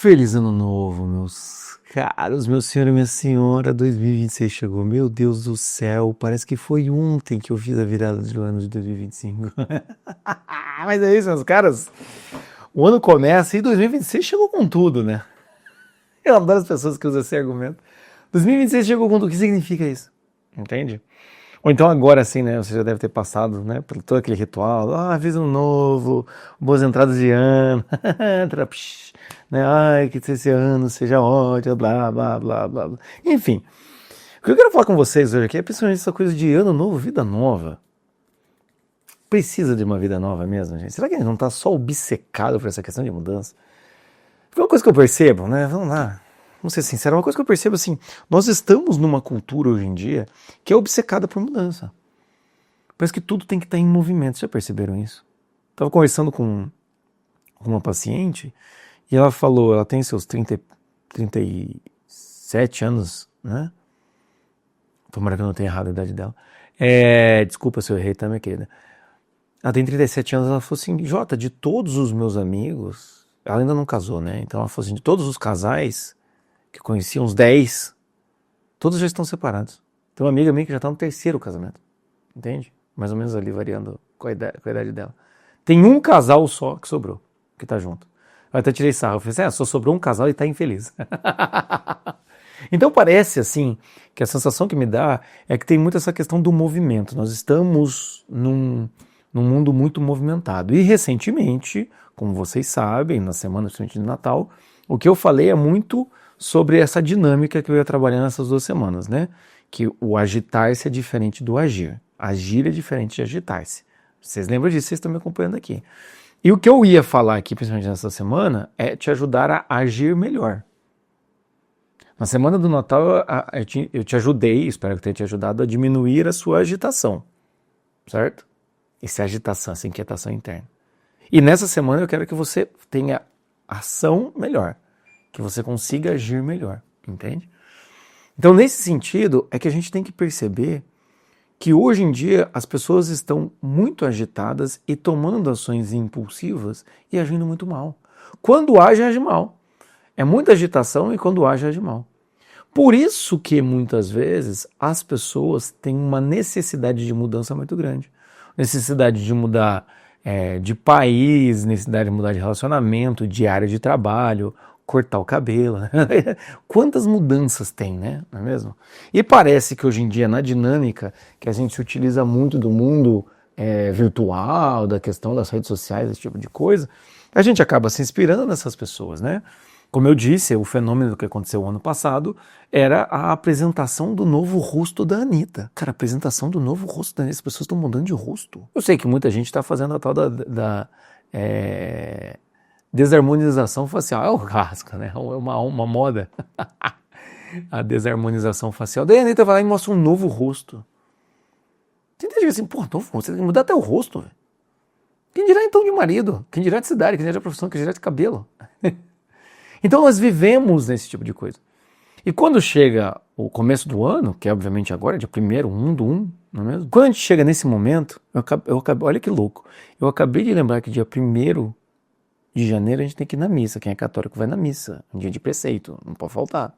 Feliz ano novo, meus caros, meu senhor e minha senhora. 2026 chegou. Meu Deus do céu, parece que foi ontem que eu fiz a virada do ano de 2025. Mas é isso, meus caros. O ano começa e 2026 chegou com tudo, né? Eu adoro as pessoas que usam esse argumento. 2026 chegou com tudo. O que significa isso? Entende? Ou então agora sim, né? Você já deve ter passado, né? Por todo aquele ritual. Feliz ano novo, boas entradas de ano. Né? Ai, que esse ano seja ótimo, blá, blá, blá, blá, blá. Enfim, o que eu quero falar com vocês hoje aqui é principalmente essa coisa de ano novo, vida nova. Precisa de uma vida nova mesmo, gente? Será que a gente não está só obcecado por essa questão de mudança? Porque uma coisa que eu percebo, né? Vamos lá. Vamos ser sinceros, uma coisa que eu percebo assim, nós estamos numa cultura hoje em dia que é obcecada por mudança. Parece que tudo tem que estar em movimento. Vocês já perceberam isso? Estava conversando com uma paciente e ela falou, ela tem seus 37 anos, né? Tomara que eu não tenha errado a idade dela. Desculpa se eu errei, tá, minha querida? Ela tem 37 anos, ela falou assim, Jota, de todos os meus amigos, ela ainda não casou, né? Então ela falou assim, de todos os casais que eu conheci, uns 10, todos já estão separados. Tem uma amiga minha que já está no terceiro casamento, entende? Mais ou menos ali, variando com a idade dela. Tem um casal só que sobrou, que tá junto. Eu até tirei sarro, eu falei assim, só sobrou um casal e tá infeliz. Então parece assim, que a sensação que me dá é que tem muito essa questão do movimento. Nós estamos num mundo muito movimentado. E recentemente, como vocês sabem, na semana de Natal, o que eu falei é muito sobre essa dinâmica que eu ia trabalhar nessas 2 semanas, né? Que o agitar-se é diferente do agir. Agir é diferente de agitar-se. Vocês lembram disso, vocês estão me acompanhando aqui. E o que eu ia falar aqui, principalmente nessa semana, é te ajudar a agir melhor. Na semana do Natal, eu te ajudei, espero que tenha te ajudado a diminuir a sua agitação, certo? Essa agitação, essa inquietação interna. E nessa semana eu quero que você tenha ação melhor, que você consiga agir melhor, entende? Então, nesse sentido, é que a gente tem que perceber que hoje em dia as pessoas estão muito agitadas e tomando ações impulsivas e agindo muito mal. Quando age mal. É muita agitação e quando age mal. Por isso que muitas vezes as pessoas têm uma necessidade de mudança muito grande. Necessidade de mudar de país, necessidade de mudar de relacionamento, de área de trabalho, cortar o cabelo. Quantas mudanças tem, né? Não é mesmo? E parece que hoje em dia, na dinâmica que a gente utiliza muito do mundo virtual, da questão das redes sociais, esse tipo de coisa, a gente acaba se inspirando nessas pessoas, né? Como eu disse, o fenômeno que aconteceu ano passado era a apresentação do novo rosto da Anitta. Cara, a apresentação do novo rosto da Anitta, as pessoas estão mudando de rosto. Eu sei que muita gente está fazendo a tal da desarmonização facial. É o clássico, né? É uma moda. A desarmonização facial. Daí a Anitta vai lá e mostra um novo rosto. Você entende assim, novo rosto, você tem que mudar até o rosto, velho. Quem dirá então de marido? Quem dirá de cidade? Quem dirá de profissão? Quem dirá de cabelo? Então nós vivemos nesse tipo de coisa. E quando chega o começo do ano, que é obviamente agora, dia 1º, 1/1, não é mesmo? Quando a gente chega nesse momento, olha que louco, eu acabei de lembrar que dia 1º de janeiro a gente tem que ir na missa. Quem é católico vai na missa, um dia de preceito, não pode faltar.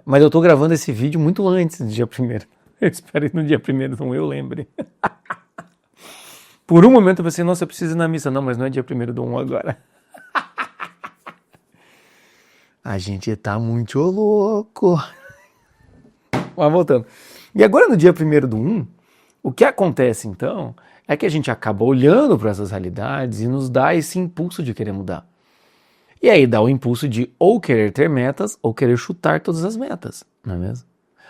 Mas eu estou gravando esse vídeo muito antes do dia 1º. Eu espero que no dia 1º não eu lembre. Por um momento eu pensei, nossa, eu preciso ir na missa. Não, mas não é dia 1º/1 agora. A gente tá muito louco. Mas voltando. E agora no dia 1º/1, o que acontece então é que a gente acaba olhando para essas realidades e nos dá esse impulso de querer mudar. E aí dá o impulso de ou querer ter metas ou querer chutar todas as metas, não é mesmo?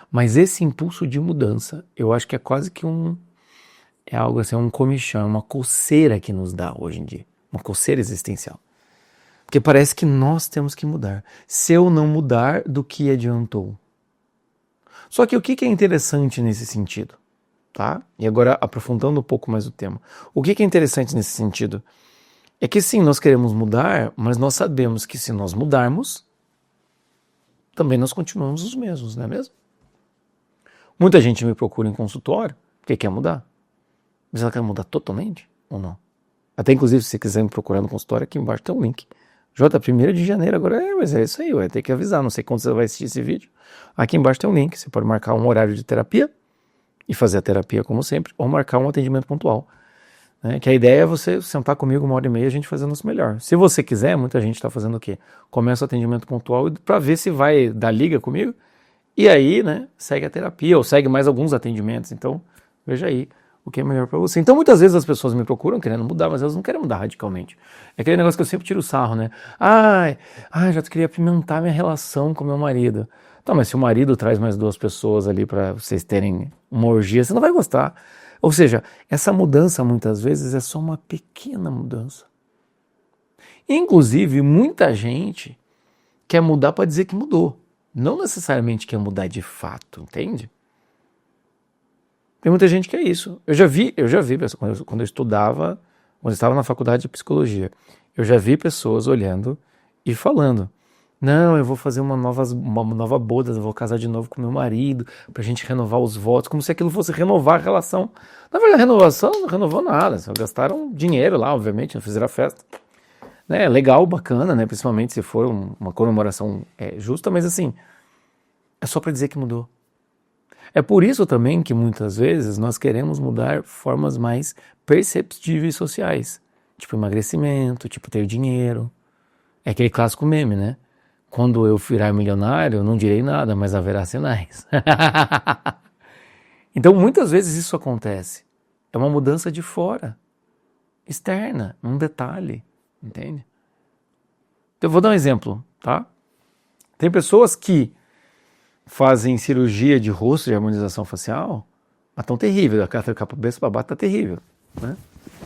Mas esse impulso de mudança, eu acho que é quase que é algo assim, um comichão, uma coceira que nos dá hoje em dia. Uma coceira existencial. Porque parece que nós temos que mudar. Se eu não mudar, do que adiantou? Só que o que é interessante nesse sentido? Tá? E agora aprofundando um pouco mais o tema. O que é interessante nesse sentido? É que sim, nós queremos mudar, mas nós sabemos que se nós mudarmos, também nós continuamos os mesmos, não é mesmo? Muita gente me procura em consultório porque quer mudar. Mas ela quer mudar totalmente ou não? Até inclusive, se você quiser me procurar no consultório, aqui embaixo tem um link Jota, 1º de janeiro, agora mas é isso aí, vai ter que avisar, não sei quando você vai assistir esse vídeo. Aqui embaixo tem um link, você pode marcar um horário de terapia e fazer a terapia como sempre, ou marcar um atendimento pontual. Né? Que a ideia é você sentar comigo 1h30 e a gente fazer o nosso melhor. Se você quiser, muita gente está fazendo o quê? Começa o atendimento pontual para ver se vai dar liga comigo, e aí, né, segue a terapia, ou segue mais alguns atendimentos. Então, veja aí o que é melhor para você. Então, muitas vezes as pessoas me procuram querendo mudar, mas elas não querem mudar radicalmente. É aquele negócio que eu sempre tiro o sarro, né? Já queria apimentar minha relação com meu marido. Tá, mas se o marido traz mais 2 pessoas ali para vocês terem uma orgia, você não vai gostar. Ou seja, essa mudança muitas vezes é só uma pequena mudança. Inclusive, muita gente quer mudar para dizer que mudou. Não necessariamente quer mudar de fato, entende? Tem muita gente que é isso. Eu já vi quando eu estudava, quando eu estava na faculdade de psicologia, eu já vi pessoas olhando e falando: não, eu vou fazer uma nova boda, eu vou casar de novo com meu marido, pra gente renovar os votos, como se aquilo fosse renovar a relação. Na verdade, a renovação não renovou nada, só gastaram dinheiro lá, obviamente, não fizeram a festa. Né, legal, bacana, né, principalmente se for uma comemoração justa, mas assim, é só pra dizer que mudou. É por isso também que muitas vezes nós queremos mudar formas mais perceptíveis sociais, tipo emagrecimento, tipo ter dinheiro. É aquele clássico meme, né? Quando eu virar milionário, não direi nada, mas haverá sinais. Então, muitas vezes isso acontece. É uma mudança de fora, externa, um detalhe, entende? Então, eu vou dar um exemplo, tá? Tem pessoas que fazem cirurgia de rosto, de harmonização facial, mas tão terrível, a cabeça para baixo tá terrível, né?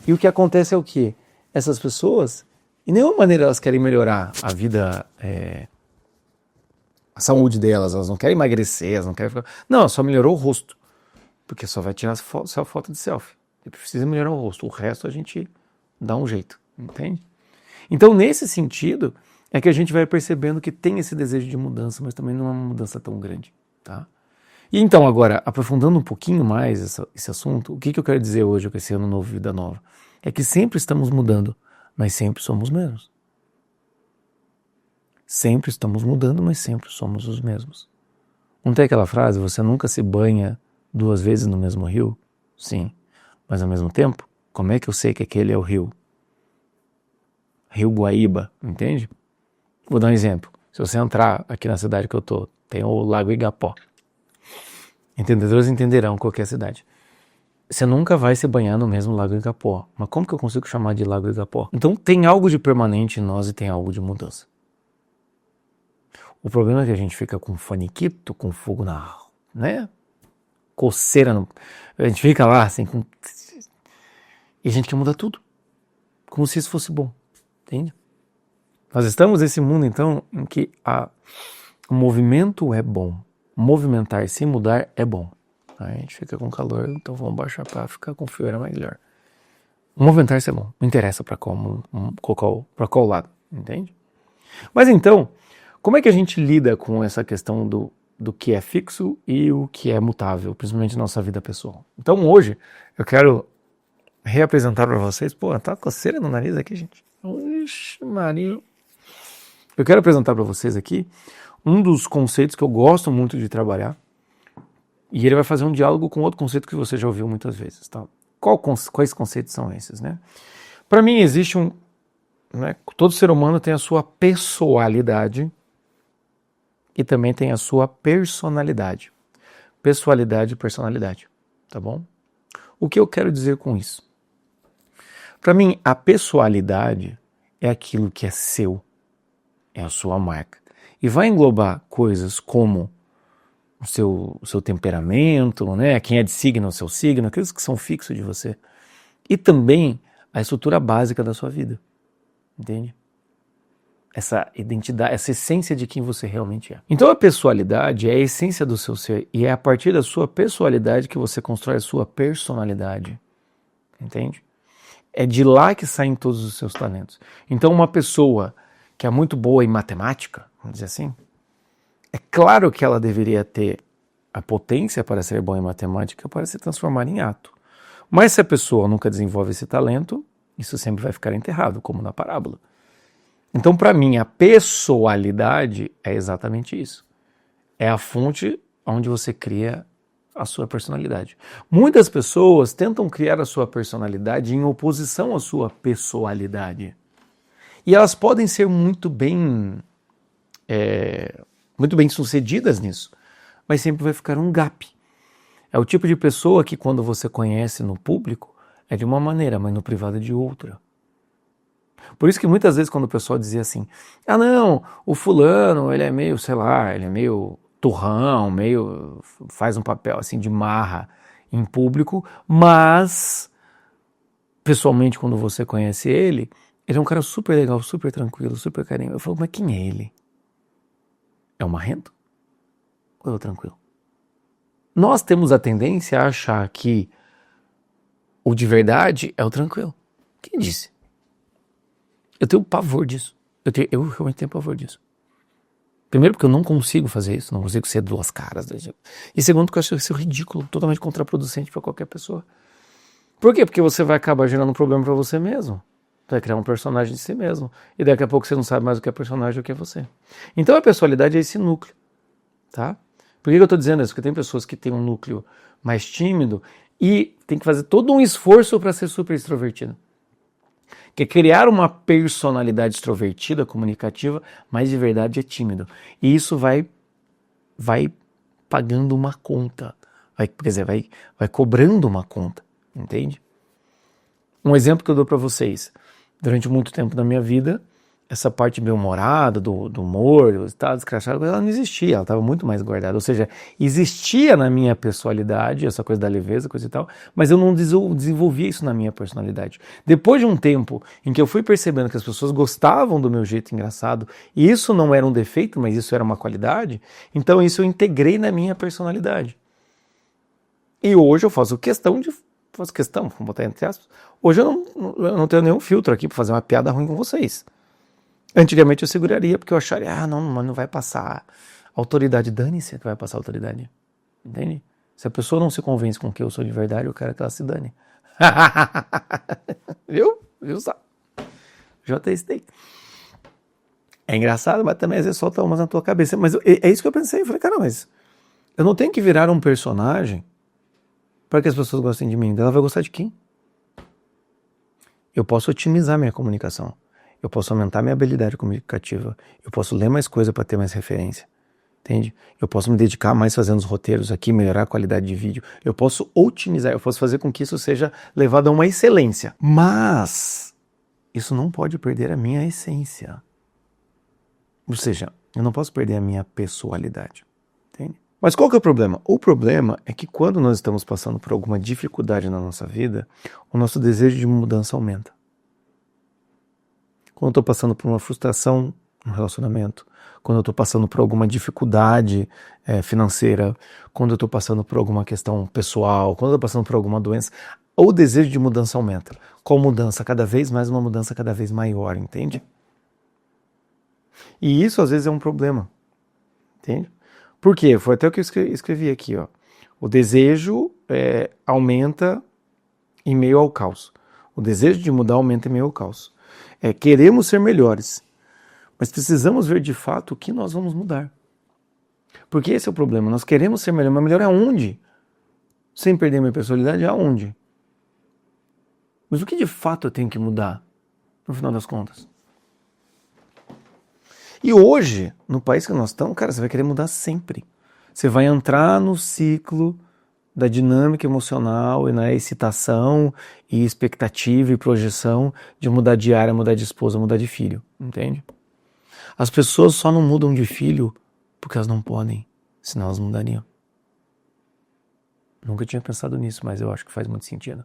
E o que acontece é o quê? Essas pessoas, de nenhuma maneira elas querem melhorar a vida, a saúde delas, elas não querem emagrecer, elas não querem ficar... Não, só melhorou o rosto, porque só vai tirar foto de selfie. Você precisa melhorar o rosto, o resto a gente dá um jeito, entende? Então, nesse sentido, é que a gente vai percebendo que tem esse desejo de mudança, mas também não é uma mudança tão grande, tá? E então, agora, aprofundando um pouquinho mais esse assunto, o que eu quero dizer hoje com esse ano novo, vida nova? É que sempre estamos mudando, mas sempre somos menos. Sempre estamos mudando, mas sempre somos os mesmos. Não tem aquela frase, você nunca se banha 2 vezes no mesmo rio? Sim, mas ao mesmo tempo, como é que eu sei que aquele é o rio? Rio Guaíba, entende? Vou dar um exemplo. Se você entrar aqui na cidade que eu tô, tem o Lago Igapó. Entendedores entenderão qual que é a cidade. Você nunca vai se banhar no mesmo Lago Igapó. Mas como que eu consigo chamar de Lago Igapó? Então tem algo de permanente em nós e tem algo de mudança. O problema é que a gente fica com faniquito, com fogo na... né? Coceira no... A gente fica lá assim com... E a gente quer mudar tudo. Como se isso fosse bom. Entende? Nós estamos nesse mundo, então, em que o movimento é bom. Movimentar sem mudar é bom. A gente fica com calor, então vamos baixar para ficar com frio, era melhor. Movimentar-se é bom. Não interessa para qual lado, entende? Mas então, como é que a gente lida com essa questão do que é fixo e o que é mutável, principalmente na nossa vida pessoal? Então, hoje, eu quero reapresentar para vocês... Pô, tá coceira no nariz aqui, gente. Ixi, Maria... Eu quero apresentar para vocês aqui um dos conceitos que eu gosto muito de trabalhar, e ele vai fazer um diálogo com outro conceito que você já ouviu muitas vezes. Tá? Quais conceitos são esses? Né? Para mim existe todo ser humano tem a sua pessoalidade e também tem a sua personalidade. Pessoalidade e personalidade, tá bom? O que eu quero dizer com isso? Para mim, a pessoalidade é aquilo que é seu, é a sua marca. E vai englobar coisas como o seu temperamento, né? Quem é de signo, o seu signo, aqueles que são fixos de você. E também a estrutura básica da sua vida. Entende? Essa identidade, essa essência de quem você realmente é. Então a pessoalidade é a essência do seu ser e é a partir da sua pessoalidade que você constrói a sua personalidade. Entende? É de lá que saem todos os seus talentos. Então uma pessoa que é muito boa em matemática, vamos dizer assim, é claro que ela deveria ter a potência para ser boa em matemática para se transformar em ato. Mas se a pessoa nunca desenvolve esse talento, isso sempre vai ficar enterrado, como na parábola. Então, para mim, a pessoalidade é exatamente isso. É a fonte onde você cria a sua personalidade. Muitas pessoas tentam criar a sua personalidade em oposição à sua pessoalidade. E elas podem ser muito bem sucedidas nisso, mas sempre vai ficar um gap. É o tipo de pessoa que quando você conhece no público é de uma maneira, mas no privado é de outra. Por isso que muitas vezes quando o pessoal dizia assim, ah não, o fulano ele é meio, sei lá, ele é meio turrão, meio faz um papel assim de marra em público, mas pessoalmente quando você conhece ele é um cara super legal, super tranquilo, super carinhoso. Eu falo, mas quem é ele? É o marrento? Ou é o tranquilo? Nós temos a tendência a achar que o de verdade é o tranquilo. Quem disse? Eu tenho pavor disso. Eu realmente tenho pavor disso. Primeiro porque eu não consigo fazer isso, não consigo ser duas caras. E segundo porque eu acho isso ridículo, totalmente contraproducente para qualquer pessoa. Por quê? Porque você vai acabar gerando um problema para você mesmo. Vai criar um personagem de si mesmo. E daqui a pouco você não sabe mais o que é personagem e o que é você. Então a personalidade é esse núcleo. Tá? Por que eu estou dizendo isso? Porque tem pessoas que têm um núcleo mais tímido e tem que fazer todo um esforço para ser super extrovertido. Que é criar uma personalidade extrovertida, comunicativa, mas de verdade é tímido. E isso vai pagando uma conta. Vai cobrando uma conta. Entende? Um exemplo que eu dou para vocês. Durante muito tempo da minha vida, essa parte bem-humorada, do humor, do estado escrachado, ela não existia, ela estava muito mais guardada. Ou seja, existia na minha personalidade, essa coisa da leveza, coisa e tal, mas eu não desenvolvia isso na minha personalidade. Depois de um tempo em que eu fui percebendo que as pessoas gostavam do meu jeito engraçado, e isso não era um defeito, mas isso era uma qualidade, então isso eu integrei na minha personalidade. E hoje eu faço questão, vou botar entre aspas, hoje eu não tenho nenhum filtro aqui para fazer uma piada ruim com vocês. Antigamente eu seguraria, porque eu acharia, não vai passar autoridade. Dane-se que vai passar autoridade. Entende? Se a pessoa não se convence com que eu sou de verdade, eu quero que ela se dane. Viu? Viu só? JST. É engraçado, mas também às vezes solta umas na tua cabeça. Mas é isso que eu pensei. Eu falei, cara, mas eu não tenho que virar um personagem para que as pessoas gostem de mim. Ela vai gostar de quem? Eu posso otimizar minha comunicação. Eu posso aumentar minha habilidade comunicativa. Eu posso ler mais coisa para ter mais referência. Entende? Eu posso me dedicar mais fazendo os roteiros aqui, melhorar a qualidade de vídeo. Eu posso otimizar, eu posso fazer com que isso seja levado a uma excelência. Mas isso não pode perder a minha essência. Ou seja, eu não posso perder a minha pessoalidade. Entende? Mas qual que é o problema? O problema é que quando nós estamos passando por alguma dificuldade na nossa vida, o nosso desejo de mudança aumenta. Quando eu estou passando por uma frustração no relacionamento, quando eu estou passando por alguma dificuldade financeira, quando eu estou passando por alguma questão pessoal, quando eu estou passando por alguma doença, o desejo de mudança aumenta. Com mudança cada vez mais, uma mudança cada vez maior, entende? E isso às vezes é um problema, entende? Por quê? Foi até o que eu escrevi aqui, ó. O desejo aumenta em meio ao caos. O desejo de mudar aumenta em meio ao caos. Queremos ser melhores, mas precisamos ver de fato o que nós vamos mudar. Porque esse é o problema, nós queremos ser melhor, mas melhor aonde? Sem perder minha personalidade, aonde? Mas o que de fato eu tenho que mudar, no final das contas? E hoje, no país que nós estamos, cara, você vai querer mudar sempre. Você vai entrar no ciclo da dinâmica emocional e na excitação e expectativa e projeção de mudar de área, mudar de esposa, mudar de filho, entende? As pessoas só não mudam de filho porque elas não podem, senão elas mudariam. Nunca tinha pensado nisso, mas eu acho que faz muito sentido.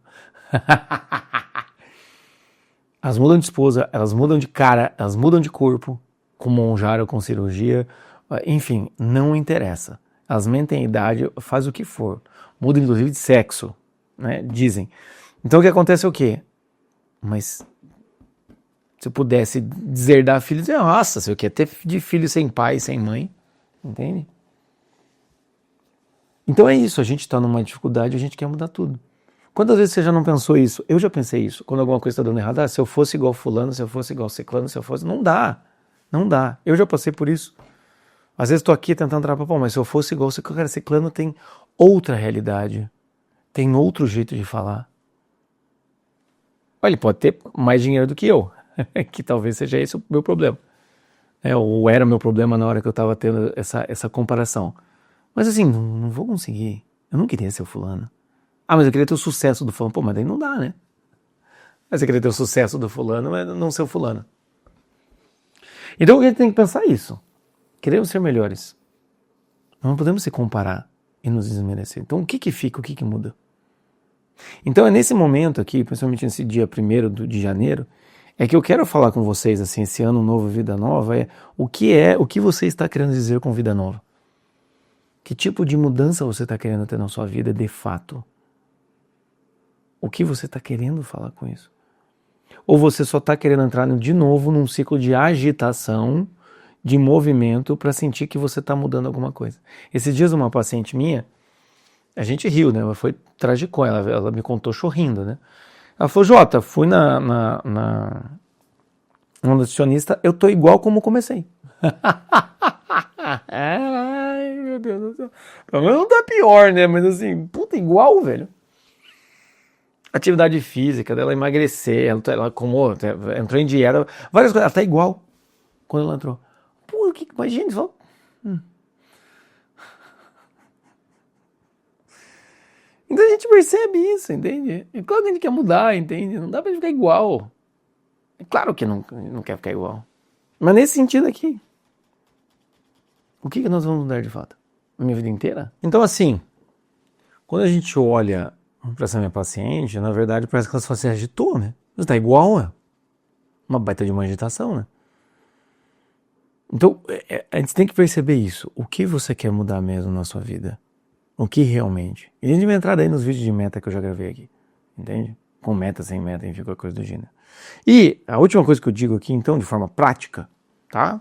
Elas mudam de esposa, elas mudam de cara, elas mudam de corpo, com monjara ou com cirurgia, enfim, não interessa. Elas mentem a idade, faz o que for. Muda inclusive de sexo, né? Dizem. Então o que acontece é o quê? Mas se eu pudesse deserdar filhos, nossa, se eu quer ter de filho sem pai, sem mãe, entende? Então é isso, a gente está numa dificuldade, a gente quer mudar tudo. Quantas vezes você já não pensou isso? Eu já pensei isso. Quando alguma coisa está dando errado, se eu fosse igual fulano, se eu fosse igual ciclano, se eu fosse... Não dá. Não dá. Eu já passei por isso. Às vezes estou aqui tentando trabalhar, pô, mas se eu fosse igual ciclano, tem outra realidade. Tem outro jeito de falar. Olha, ele pode ter mais dinheiro do que eu. Que talvez seja esse o meu problema. Ou era meu problema na hora que eu estava tendo essa comparação. Mas assim, não vou conseguir. Eu não queria ser o fulano. Mas eu queria ter o sucesso do fulano. Pô, mas daí não dá, né? Mas eu queria ter o sucesso do fulano, mas não ser o fulano. Então a gente tem que pensar isso. Queremos ser melhores. Não podemos se comparar e nos desmerecer. Então o que fica, o que muda? Então é nesse momento aqui, principalmente nesse dia 1º de janeiro, é que eu quero falar com vocês, assim, esse ano novo, vida nova, o que você está querendo dizer com vida nova? Que tipo de mudança você está querendo ter na sua vida de fato? O que você está querendo falar com isso? Ou você só está querendo entrar de novo num ciclo de agitação, de movimento, para sentir que você está mudando alguma coisa? Esses dias uma paciente minha, a gente riu, né? Ela foi tragicou, ela me contou sorrindo, né? Ela falou, Jota, fui na nutricionista, eu tô igual como comecei. Ai, meu Deus do céu. Pelo menos não tá pior, né? Mas assim, puta, igual, velho. Atividade física, dela emagrecer, ela entrou em dieta, várias coisas, ela tá igual quando ela entrou. Pô, mas gente, só... Então a gente percebe isso, entende? É claro que a gente quer mudar, entende? Não dá pra ficar igual. É claro que não quer ficar igual. Mas nesse sentido aqui, o que nós vamos mudar de fato? A minha vida inteira? Então assim, quando a gente olha para essa minha paciente, na verdade parece que ela só se agitou, né? Você tá igual, né? Uma baita de uma agitação, né? Então, a gente tem que perceber isso. O que você quer mudar mesmo na sua vida? O que realmente? E a gente vai entrar daí nos vídeos de meta que eu já gravei aqui. Entende? Com meta, sem meta, enfim, qualquer coisa do gênero. E a última coisa que eu digo aqui, então, de forma prática, tá?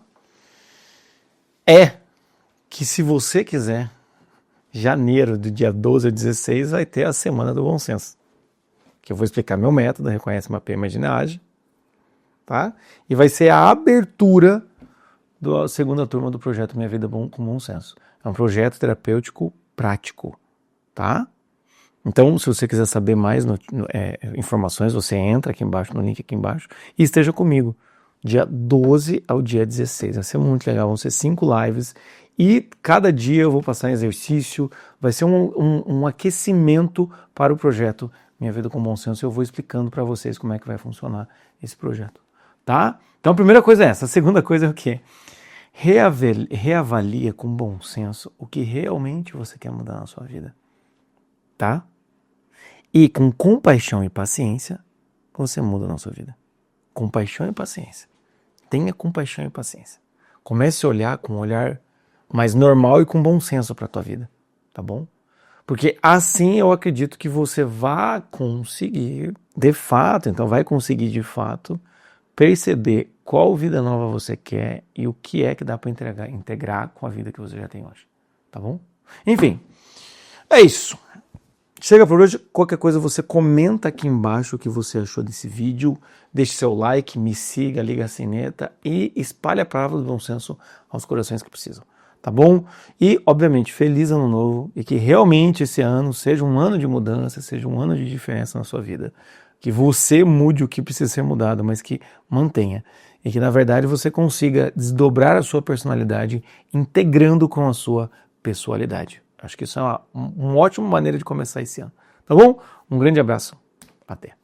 É que se você quiser, janeiro, do dia 12 a 16, vai ter a Semana do Bom Senso. Que eu vou explicar meu método, reconhece, mapeia, imagina, age. Tá? E vai ser a abertura da segunda turma do projeto Minha Vida com Bom Senso. É um projeto terapêutico prático, tá? Então, se você quiser saber mais informações, você entra aqui embaixo, no link aqui embaixo, e esteja comigo, dia 12 ao dia 16. Vai ser muito legal, vão ser 5 lives, e cada dia eu vou passar em exercício, vai ser um aquecimento para o projeto Minha Vida com Bom Senso, eu vou explicando para vocês como é que vai funcionar esse projeto, tá? Então, a primeira coisa é essa, a segunda coisa é o quê? Reavalia com bom senso o que realmente você quer mudar na sua vida, tá? E com compaixão e paciência, você muda na sua vida. Compaixão e paciência. Tenha compaixão e paciência. Comece a olhar com um olhar mais normal e com bom senso para a tua vida, tá bom? Porque assim eu acredito que você vai conseguir, de fato, perceber qual vida nova você quer e o que é que dá para integrar com a vida que você já tem hoje, tá bom? Enfim, é isso. Chega por hoje, qualquer coisa você comenta aqui embaixo o que você achou desse vídeo, deixe seu like, me siga, liga a sineta e espalhe a palavra do bom senso aos corações que precisam, tá bom? E, obviamente, feliz ano novo e que realmente esse ano seja um ano de mudança, seja um ano de diferença na sua vida. Que você mude o que precisa ser mudado, mas que mantenha. E que, na verdade, você consiga desdobrar a sua personalidade integrando com a sua pessoalidade. Acho que isso é uma ótima maneira de começar esse ano. Tá bom? Um grande abraço. Até.